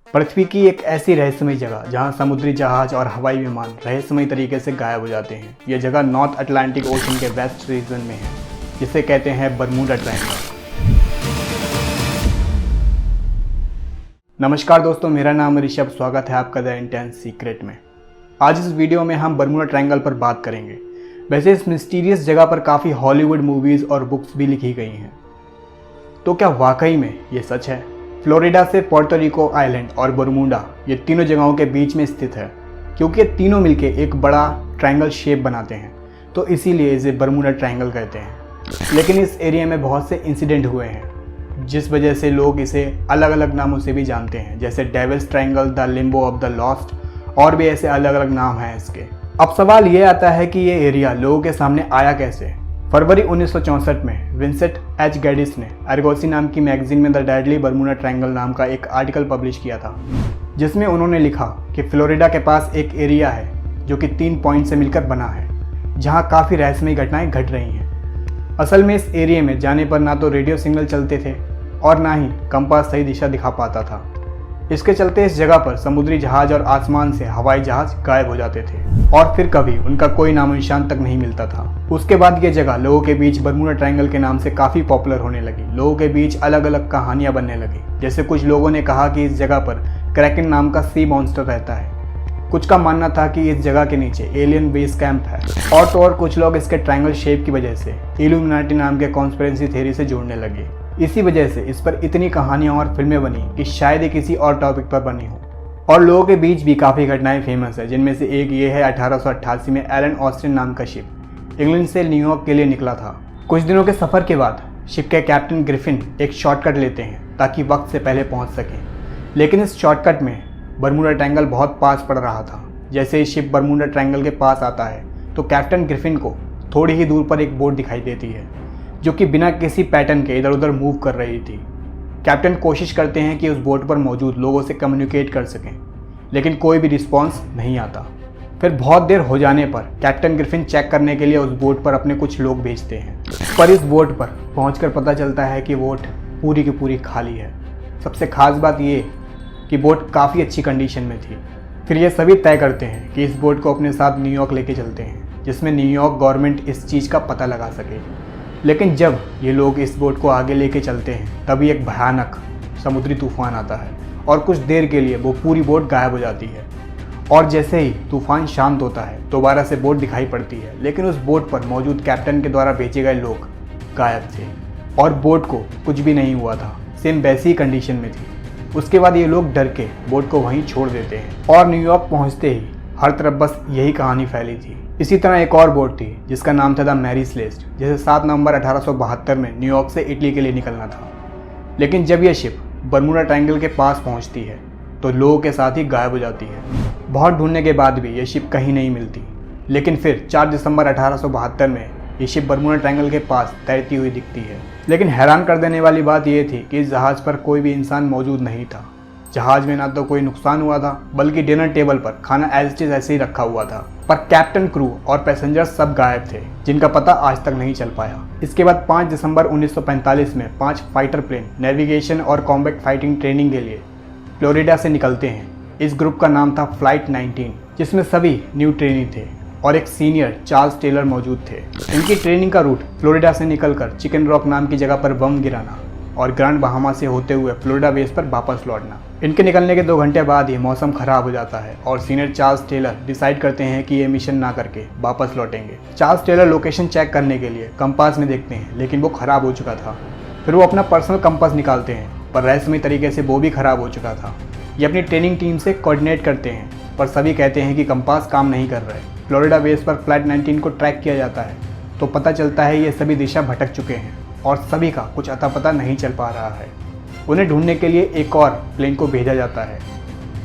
पृथ्वी की एक ऐसी रहस्यमयी जगह जहां समुद्री जहाज और हवाई विमान रहस्यमयी तरीके से गायब हो जाते हैं। यह जगह नॉर्थ अटलांटिक ओशन के वेस्ट रीजन में है, जिसे कहते हैं बरमूडा ट्रायंगल। नमस्कार दोस्तों, मेरा नाम ऋषभ। स्वागत है आपका द इंटेंस सीक्रेट में। आज इस वीडियो में हम बरमूडा ट्रायंगल पर बात करेंगे। वैसे इस मिस्टीरियस जगह पर काफ़ी हॉलीवुड मूवीज़ और बुक्स भी लिखी गई हैं, तो क्या वाकई में ये सच है? फ्लोरिडा से पोर्टो रिको आइलैंड और बरमूडा, ये तीनों जगहों के बीच में स्थित है। क्योंकि ये तीनों मिलके एक बड़ा ट्रायंगल शेप बनाते हैं, तो इसीलिए इसे बरमूडा ट्रायंगल कहते हैं। लेकिन इस एरिया में बहुत से इंसिडेंट हुए हैं, जिस वजह से लोग इसे अलग अलग नामों से भी जानते हैं, जैसे Devil's Triangle, the limbo of the lost, और भी ऐसे अलग अलग नाम हैं इसके। अब सवाल ये आता है कि ये एरिया लोगों के सामने आया कैसे। फरवरी 1964 में विंसेंट एच गैडिस ने अरगोसी नाम की मैगजीन में द डेडली बरमूडा ट्रायंगल नाम का एक आर्टिकल पब्लिश किया था, जिसमें उन्होंने लिखा कि फ्लोरिडा के पास एक एरिया है जो कि 3 पॉइंट से मिलकर बना है, जहां काफ़ी रहस्यमयी घटनाएं घट रही हैं। असल में इस एरिया में जाने पर ना तो रेडियो सिग्नल चलते थे और ना ही कंपास सही दिशा दिखा पाता था। इसके चलते इस जगह पर समुद्री जहाज और आसमान से हवाई जहाज गायब हो जाते थे और फिर कभी उनका कोई नामो निशान तक नहीं मिलता था। उसके बाद ये जगह लोगों के बीच बरमूडा ट्रायंगल के नाम से काफ़ी पॉपुलर होने लगी। लोगों के बीच अलग अलग कहानियां बनने लगी। जैसे कुछ लोगों ने कहा कि इस जगह पर क्रैकन नाम का सी मॉन्स्टर रहता है। कुछ का मानना था कि इस जगह के नीचे एलियन बेस कैंप है, और तो और कुछ लोग इसके ट्रायंगल शेप की वजह से इल्यूमिनाटी नाम के कॉन्स्पिरेसी थ्योरी से जोड़ने लगे। इसी वजह से इस पर इतनी कहानियां और फिल्में बनी कि शायद ये किसी और टॉपिक पर बनी हो। और लोगों के बीच भी काफ़ी घटनाएं फेमस है, जिनमें से एक ये है 1888 में एलन ऑस्टिन नाम का शिप इंग्लैंड से न्यूयॉर्क के लिए निकला था। कुछ दिनों के सफ़र के बाद शिप के कैप्टन ग्रिफिन एक शॉर्टकट लेते हैं ताकि वक्त से पहले पहुंच सकें, लेकिन इस शॉर्टकट में बरमूडा ट्रायंगल बहुत पास पड़ रहा था। जैसे ही शिप बरमूडा ट्रायंगल के पास आता है तो कैप्टन ग्रिफिन को थोड़ी ही दूर पर एक बोट दिखाई देती है, जो कि बिना किसी पैटर्न के इधर उधर मूव कर रही थी। कैप्टन कोशिश करते हैं कि उस बोट पर मौजूद लोगों से कम्युनिकेट कर सकें, लेकिन कोई भी रिस्पॉन्स नहीं आता। फिर बहुत देर हो जाने पर कैप्टन ग्रिफिन चेक करने के लिए उस बोट पर अपने कुछ लोग भेजते हैं, पर इस बोट पर पहुंचकर पता चलता है कि बोट पूरी की पूरी खाली है। सबसे खास बात ये कि बोट काफ़ी अच्छी कंडीशन में थी। फिर ये सभी तय करते हैं कि इस बोट को अपने साथ न्यूयॉर्क लेके चलते हैं, जिसमें न्यूयॉर्क गवर्नमेंट इस चीज़ का पता लगा सके। लेकिन जब ये लोग इस बोट को आगे लेके चलते हैं, तभी एक भयानक समुद्री तूफान आता है और कुछ देर के लिए वो पूरी बोट गायब हो जाती है। और जैसे ही तूफान शांत होता है, दोबारा से बोट दिखाई पड़ती है, लेकिन उस बोट पर मौजूद कैप्टन के द्वारा भेजे गए लोग गायब थे और बोट को कुछ भी नहीं हुआ था, सेम वैसी ही कंडीशन में थी। उसके बाद ये लोग डर के बोट को वहीं छोड़ देते हैं और न्यूयॉर्क पहुँचते ही हर तरफ बस यही कहानी फैली थी। इसी तरह एक और बोट थी जिसका नाम था द मैरी सेलेस्ट, जिसे 7 नवंबर 1872 में न्यूयॉर्क से इटली के लिए निकलना था। लेकिन जब यह शिप बरमूडा ट्रायंगल के पास पहुंचती है तो लोगों के साथ ही गायब हो जाती है। बहुत ढूंढने के बाद भी यह शिप कहीं नहीं मिलती। लेकिन फिर 4 दिसंबर 1872 में ये शिप बरमूडा ट्रायंगल के पास तैरती हुई दिखती है। लेकिन हैरान कर देने वाली बात यह थी कि इस जहाज़ पर कोई भी इंसान मौजूद नहीं था। जहाज में ना तो कोई नुकसान हुआ था, बल्कि डिनर टेबल पर खाना एज इट इज ऐसे ही रखा हुआ था। पर कैप्टन, क्रू और पैसेंजर सब गायब थे, जिनका पता आज तक नहीं चल पाया। इसके बाद 5 दिसंबर 1945 में 5 फाइटर प्लेन नेविगेशन और कॉम्बैट फाइटिंग ट्रेनिंग के लिए फ्लोरिडा से निकलते हैं। इस ग्रुप का नाम था फ्लाइट 19, जिसमें सभी न्यू ट्रेनी थे और एक सीनियर चार्ल्स टेलर मौजूद थे। इनकी ट्रेनिंग का रूट फ्लोरिडा से निकलकर चिकन रॉक नाम की जगह पर बम गिराना और ग्रांड बहामा से होते हुए फ्लोरिडा बेस पर वापस लौटना। इनके निकलने के 2 घंटे बाद ही मौसम खराब हो जाता है और सीनियर चार्ल्स टेलर डिसाइड करते हैं कि ये मिशन ना करके वापस लौटेंगे। चार्ल्स टेलर लोकेशन चेक करने के लिए कंपास में देखते हैं, लेकिन वो खराब हो चुका था। फिर वो अपना पर्सनल कंपास निकालते हैं, पर रहस्यमयी तरीके से वो भी खराब हो चुका था। ये अपनी ट्रेनिंग टीम से कोऑर्डिनेट करते हैं, पर सभी कहते हैं कि कंपास काम नहीं कर रहे। फ्लोरिडा बेस पर फ्लाइट 19 को ट्रैक किया जाता है तो पता चलता है ये सभी दिशा भटक चुके हैं और सभी का कुछ अता पता नहीं चल पा रहा है। उन्हें ढूंढने के लिए एक और प्लेन को भेजा जाता है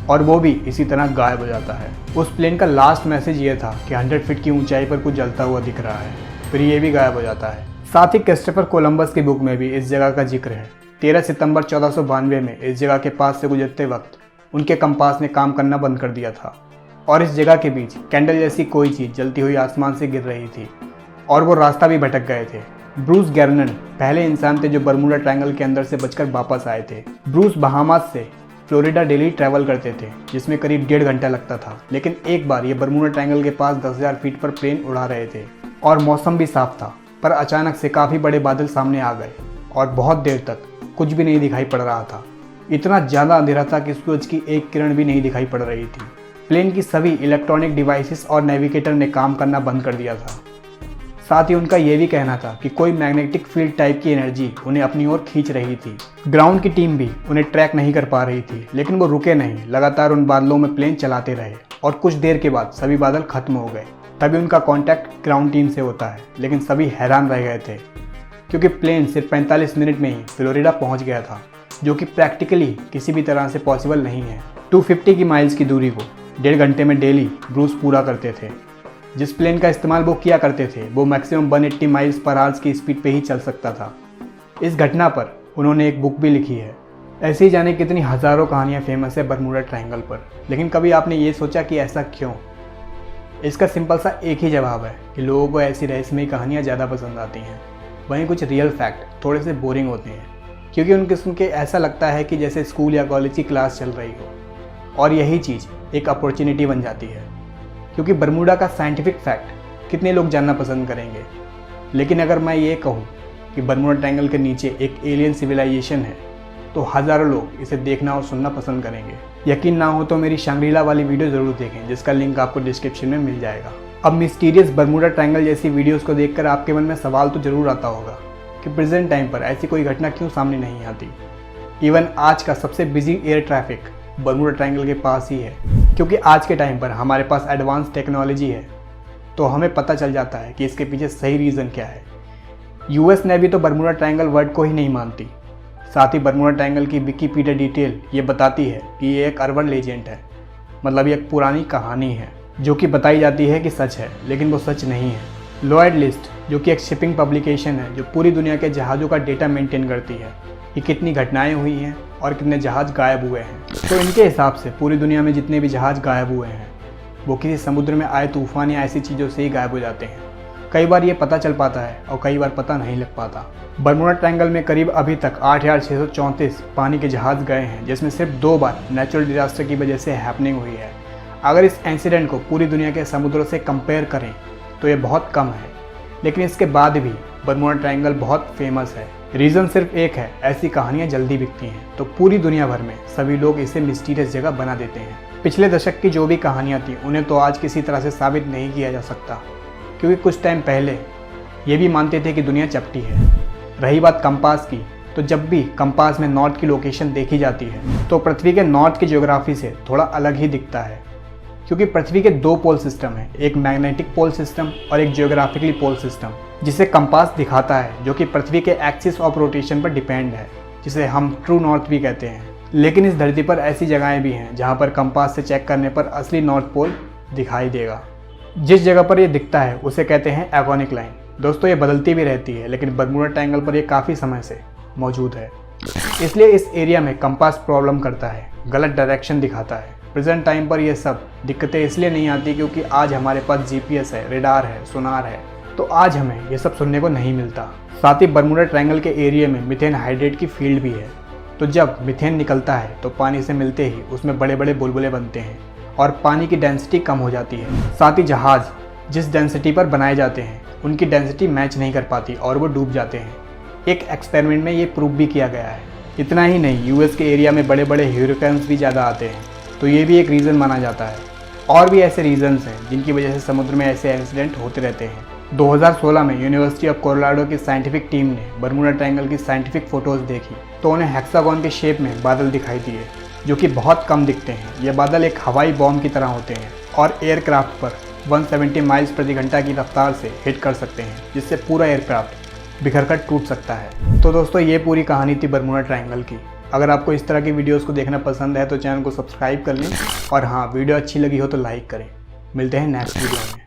और वो भी इसी तरह गायब हो जाता है। उस प्लेन का लास्ट मैसेज ये था कि 100 फीट की ऊंचाई पर कुछ जलता हुआ दिख रहा है। फिर ये भी गायब हो जाता है। साथ ही क्रिस्टोफर कोलंबस की बुक में भी इस जगह का जिक्र है। 13 सितंबर 1492 में इस जगह के पास से गुजरते वक्त उनके कंपास ने काम करना बंद कर दिया था और इस जगह के बीच कैंडल जैसी कोई चीज़ जलती हुई आसमान से गिर रही थी और वो रास्ता भी भटक गए थे। ब्रूस गैर्नन पहले इंसान थे जो बरमूडा ट्रायंगल के अंदर से बचकर वापस आए थे। ब्रूस बहामास से फ्लोरिडा डेली ट्रैवल करते थे, जिसमें करीब 1.5 घंटा लगता था। लेकिन एक बार ये बरमूडा ट्रायंगल के पास 10,000 फीट पर प्लेन उड़ा रहे थे और मौसम भी साफ था, पर अचानक से काफ़ी बड़े बादल सामने आ गए और बहुत देर तक कुछ भी नहीं दिखाई पड़ रहा था। इतना ज़्यादा अंधेरा था कि सूरज की एक किरण भी नहीं दिखाई पड़ रही थी। प्लेन की सभी इलेक्ट्रॉनिक डिवाइसेस और नेविगेटर ने काम करना बंद कर दिया था। साथ ही उनका यह भी कहना था कि कोई मैग्नेटिक फील्ड टाइप की एनर्जी उन्हें अपनी ओर खींच रही थी। ग्राउंड की टीम भी उन्हें ट्रैक नहीं कर पा रही थी, लेकिन वो रुके नहीं, लगातार उन बादलों में प्लेन चलाते रहे और कुछ देर के बाद सभी बादल खत्म हो गए। तभी उनका कांटेक्ट ग्राउंड टीम से होता है, लेकिन सभी हैरान रह गए थे क्योंकि प्लेन सिर्फ 45 मिनट में ही फ्लोरिडा पहुंच गया था, जो कि प्रैक्टिकली किसी भी तरह से पॉसिबल नहीं है। 250 की माइल्स की दूरी को 1.5 घंटे में डेली ब्रूस पूरा करते थे। जिस प्लेन का इस्तेमाल वो किया करते थे वो मैक्सिमम 180 माइल्स पर आवर्स की स्पीड पे ही चल सकता था। इस घटना पर उन्होंने एक बुक भी लिखी है। ऐसे ही जाने कितनी हज़ारों कहानियाँ फेमस है बरमूडा ट्रायंगल पर, लेकिन कभी आपने ये सोचा कि ऐसा क्यों? इसका सिंपल सा एक ही जवाब है कि लोगों को ऐसी रहस्यमयी कहानियाँ ज़्यादा पसंद आती हैं। वहीं कुछ रियल फैक्ट थोड़े से बोरिंग होते हैं, क्योंकि उनके सुन के ऐसा लगता है कि जैसे स्कूल या कॉलेज की क्लास चल रही हो। और यही चीज़ एक अपॉर्चुनिटी बन जाती है, क्योंकि बरमूडा का साइंटिफिक फैक्ट कितने लोग जानना पसंद करेंगे। लेकिन अगर मैं ये कहूँ कि बरमूडा ट्रायंगल के नीचे एक एलियन सिविलाइजेशन है, तो हज़ारों लोग इसे देखना और सुनना पसंद करेंगे। यकीन ना हो तो मेरी शांग्रीला वाली वीडियो ज़रूर देखें, जिसका लिंक आपको डिस्क्रिप्शन में मिल जाएगा। अब मिस्टीरियस बरमूडा ट्रायंगल जैसी वीडियोस को देखकर आपके मन में सवाल तो ज़रूर आता होगा कि प्रेजेंट टाइम पर ऐसी कोई घटना क्यों सामने नहीं आती। इवन आज का सबसे busy air traffic Bermuda triangle के पास ही है, क्योंकि आज के टाइम पर हमारे पास एडवांस टेक्नोलॉजी है, तो हमें पता चल जाता है कि इसके पीछे सही रीज़न क्या है। यूएस नेवी तो बरमूडा ट्रायंगल वर्ड को ही नहीं मानती। साथ ही बरमूडा ट्रायंगल की विकिपीडिया डिटेल ये बताती है कि ये एक अर्बन लेजेंड है, मतलब ये एक पुरानी कहानी है जो कि बताई जाती है कि सच है, लेकिन वो सच नहीं है। लॉयड लिस्ट, जो कि एक शिपिंग पब्लिकेशन है जो पूरी दुनिया के जहाज़ों का डेटा मेंटेन करती है कि कितनी घटनाएं हुई हैं और कितने जहाज़ गायब हुए हैं, तो इनके हिसाब से पूरी दुनिया में जितने भी जहाज़ गायब हुए हैं वो किसी समुद्र में आए तूफान या ऐसी चीज़ों से ही गायब हो जाते हैं। कई बार ये पता चल पाता है और कई बार पता नहीं लग पाता। बरमूडा ट्रायंगल में करीब अभी तक 8,634 पानी के जहाज़ गए हैं, जिसमें सिर्फ 2 बार नेचुरल डिजास्टर की वजह से हैपनिंग हुई है। अगर इस इंसिडेंट को पूरी दुनिया के समुद्रों से कंपेयर करें तो ये बहुत कम है, लेकिन इसके बाद भी बरमूडा ट्रायंगल बहुत फेमस है। रीज़न सिर्फ एक है, ऐसी कहानियाँ जल्दी बिकती हैं, तो पूरी दुनिया भर में सभी लोग इसे मिस्टीरियस जगह बना देते हैं। पिछले दशक की जो भी कहानियाँ थी उन्हें तो आज किसी तरह से साबित नहीं किया जा सकता, क्योंकि कुछ टाइम पहले ये भी मानते थे कि दुनिया चपटी है। रही बात कंपास की, तो जब भी कंपास में नॉर्थ की लोकेशन देखी जाती है तो पृथ्वी के नॉर्थ की ज्योग्राफी से थोड़ा अलग ही दिखता है, क्योंकि पृथ्वी के 2 पोल सिस्टम है, एक मैग्नेटिक पोल सिस्टम और एक जियोग्राफिकली पोल सिस्टम, जिसे कंपास दिखाता है, जो कि पृथ्वी के एक्सिस ऑफ रोटेशन पर डिपेंड है, जिसे हम ट्रू नॉर्थ भी कहते हैं। लेकिन इस धरती पर ऐसी जगहें भी हैं जहाँ पर कंपास से चेक करने पर असली नॉर्थ पोल दिखाई देगा। जिस जगह पर ये दिखता है उसे कहते हैं एगोनिक लाइन। दोस्तों, ये बदलती भी रहती है, लेकिन बरमूडा ट्रायंगल पर ये काफ़ी समय से मौजूद है, इसलिए इस एरिया में कंपास प्रॉब्लम करता है, गलत डायरेक्शन दिखाता है। प्रेजेंट टाइम पर ये सब दिक्कतें इसलिए नहीं आती क्योंकि आज हमारे पास जीपीएस है, रेडार है, सोनार है, तो आज हमें ये सब सुनने को नहीं मिलता। साथ ही बरमूडा ट्रायंगल के एरिया में मीथेन हाइड्रेट की फील्ड भी है, तो जब मीथेन निकलता है तो पानी से मिलते ही उसमें बड़े बड़े बुलबुले बनते हैं और पानी की डेंसिटी कम हो जाती है। साथ ही जहाज़ जिस डेंसिटी पर बनाए जाते हैं उनकी डेंसिटी मैच नहीं कर पाती और वो डूब जाते हैं। एक एक्सपेरिमेंट में ये प्रूव भी किया गया है। इतना ही नहीं, यूएस के एरिया में बड़े बड़े ह्यूरिकेन्स भी ज़्यादा आते हैं, तो ये भी एक रीज़न माना जाता है। और भी ऐसे रीजंस हैं जिनकी वजह से समुद्र में ऐसे इंसिडेंट होते रहते हैं। 2016 में यूनिवर्सिटी ऑफ कोलोराडो की साइंटिफिक टीम ने बरमूडा ट्रायंगल की साइंटिफिक फ़ोटोज़ देखी तो उन्हें हेक्सागोन के शेप में बादल दिखाई दिए, जो कि बहुत कम दिखते हैं। ये बादल एक हवाई बॉम्ब की तरह होते हैं और एयरक्राफ्ट पर 170 माइल्स प्रति घंटा की रफ्तार से हिट कर सकते हैं, जिससे पूरा एयरक्राफ्ट बिखर कर टूट सकता है। तो दोस्तों, ये पूरी कहानी थी बरमूडा ट्रायंगल की। अगर आपको इस तरह की वीडियोस को देखना पसंद है तो चैनल को सब्सक्राइब कर लें, और हाँ, वीडियो अच्छी लगी हो तो लाइक करें। मिलते हैं नेक्स्ट वीडियो में।